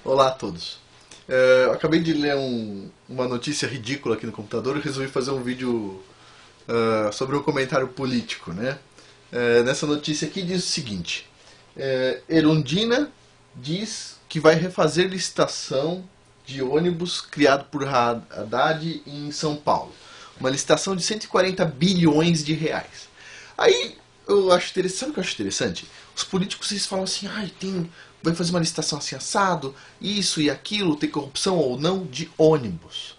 Olá a todos. Eu acabei de ler uma notícia ridícula aqui no computador e resolvi fazer um vídeo sobre um comentário político, né? Nessa notícia aqui diz o seguinte: Erundina diz que vai refazer licitação de ônibus criado por Haddad em São Paulo. Uma licitação de 140 bilhões de reais. Aí eu acho interessante, sabe o que eu acho interessante? Os políticos eles falam assim, vai fazer uma licitação assim assado, isso e aquilo, tem corrupção ou não de ônibus.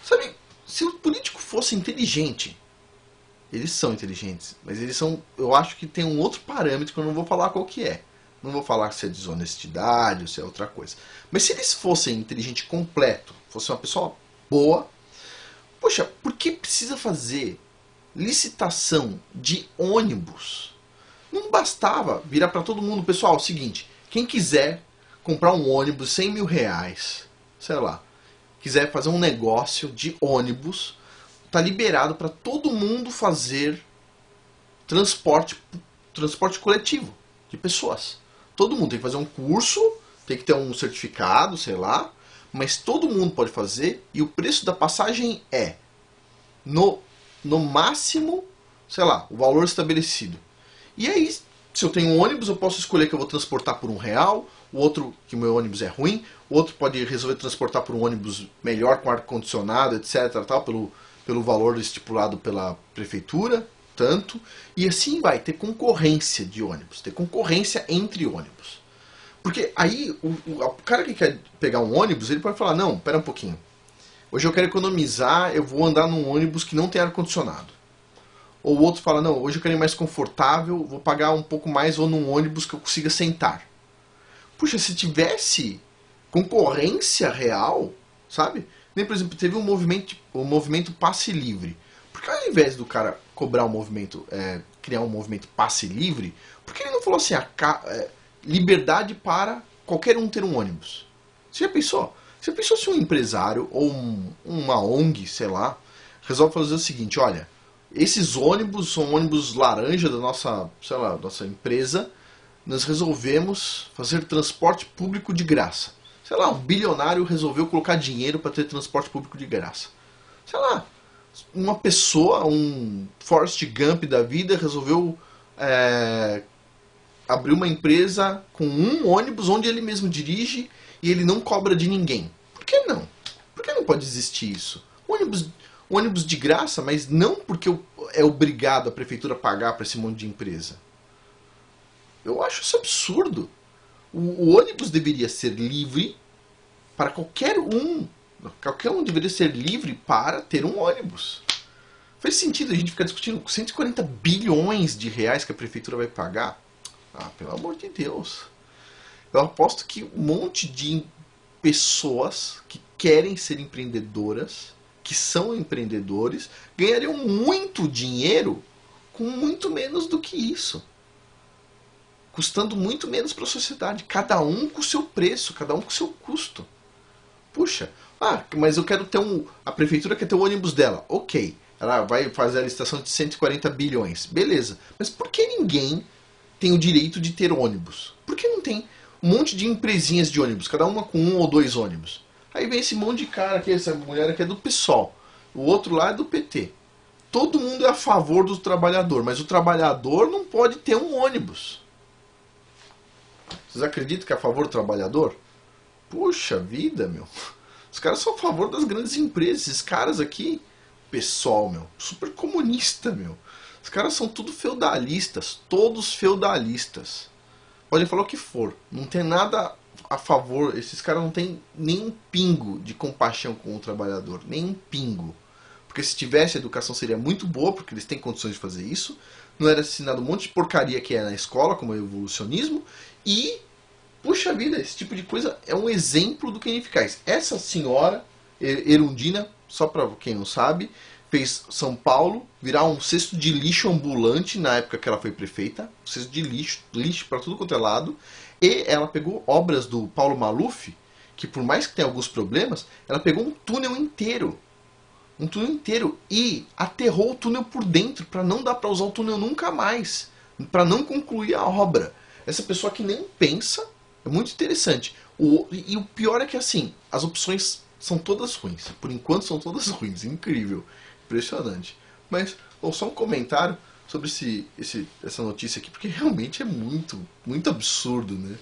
Sabe, se o político fosse inteligente, eles são inteligentes, mas eles são, eu acho que tem um outro parâmetro que eu não vou falar qual que é. Não vou falar se é desonestidade ou se é outra coisa. Mas se eles fossem inteligente completo, fosse uma pessoa boa, poxa, por que precisa fazer licitação de ônibus? Não bastava virar para todo mundo, pessoal, é o seguinte, quem quiser comprar um ônibus 100 mil reais, sei lá, quiser fazer um negócio de ônibus, tá liberado para todo mundo fazer transporte coletivo de pessoas. Todo mundo tem que fazer um curso, tem que ter um certificado, sei lá, mas todo mundo pode fazer e o preço da passagem é no máximo, sei lá, o valor estabelecido. E aí, se eu tenho um ônibus, eu posso escolher que eu vou transportar por R$ 1, o outro, que o meu ônibus é ruim, o outro pode resolver transportar por um ônibus melhor, com ar-condicionado, etc, tal, pelo valor estipulado pela prefeitura, tanto, e assim vai, ter concorrência de ônibus, ter concorrência entre ônibus. Porque aí, o cara que quer pegar um ônibus, ele pode falar, não, pera um pouquinho, hoje eu quero economizar, eu vou andar num ônibus que não tem ar-condicionado. Ou o outro fala, não, hoje eu quero ir mais confortável, vou pagar um pouco mais, vou num ônibus que eu consiga sentar. Puxa, se tivesse concorrência real, sabe? Nem, por exemplo, teve o movimento passe livre. Por que ao invés do cara cobrar um movimento, criar um movimento passe livre, por que ele não falou assim, liberdade para qualquer um ter um ônibus? Você já pensou? Você pensou se um empresário ou uma ONG, sei lá, resolve fazer o seguinte, olha, esses ônibus são ônibus laranja da nossa, sei lá, nossa empresa. Nós resolvemos fazer transporte público de graça. Sei lá, um bilionário resolveu colocar dinheiro para ter transporte público de graça. Sei lá, uma pessoa, um Forrest Gump da vida, resolveu abrir uma empresa com um ônibus onde ele mesmo dirige e ele não cobra de ninguém. Por que não? Por que não pode existir isso? Ônibus de graça, mas não porque é obrigado a prefeitura a pagar para esse monte de empresa. Eu acho isso absurdo. O ônibus deveria ser livre para qualquer um. Qualquer um deveria ser livre para ter um ônibus. Faz sentido a gente ficar discutindo 140 bilhões de reais que a prefeitura vai pagar? Ah, pelo amor de Deus. Eu aposto que um monte de pessoas que querem ser empreendedoras, que são empreendedores, ganhariam muito dinheiro com muito menos do que isso. Custando muito menos para a sociedade. Cada um com o seu preço, cada um com o seu custo. Puxa, mas eu quero ter a prefeitura quer ter o ônibus dela. Ok, ela vai fazer a licitação de 140 bilhões. Beleza, mas por que ninguém tem o direito de ter ônibus? Por que não tem um monte de empresinhas de ônibus, cada uma com 1 ou 2 ônibus? Aí vem esse monte de cara aqui, essa mulher aqui é do PSOL, o outro lá é do PT. Todo mundo é a favor do trabalhador, mas o trabalhador não pode ter um ônibus. Vocês acreditam que é a favor do trabalhador? Puxa vida, meu. Os caras são a favor das grandes empresas. Esses caras aqui, PSOL, meu, super comunista, meu. Os caras são tudo feudalistas, todos feudalistas. Podem falar o que for, não tem nada a favor, esses caras não têm nem um pingo de compaixão com o trabalhador, nem um pingo. Porque se tivesse, a educação seria muito boa, porque eles têm condições de fazer isso. Não era ensinado um monte de porcaria que é na escola, como o evolucionismo. E, puxa vida, esse tipo de coisa é um exemplo do que é ineficaz. Essa senhora, Erundina, só para quem não sabe, fez São Paulo virar um cesto de lixo ambulante na época que ela foi prefeita. Um cesto de lixo para tudo quanto é lado. E ela pegou obras do Paulo Maluf, que por mais que tenha alguns problemas, ela pegou um túnel inteiro. E aterrou o túnel por dentro para não dar para usar o túnel nunca mais, para não concluir a obra. Essa pessoa que nem pensa, É muito interessante. E o pior é que assim, as opções são todas ruins. Por enquanto são todas ruins. Incrível. Impressionante. Mas, bom, só um comentário sobre essa notícia aqui, porque realmente é muito, muito absurdo, né?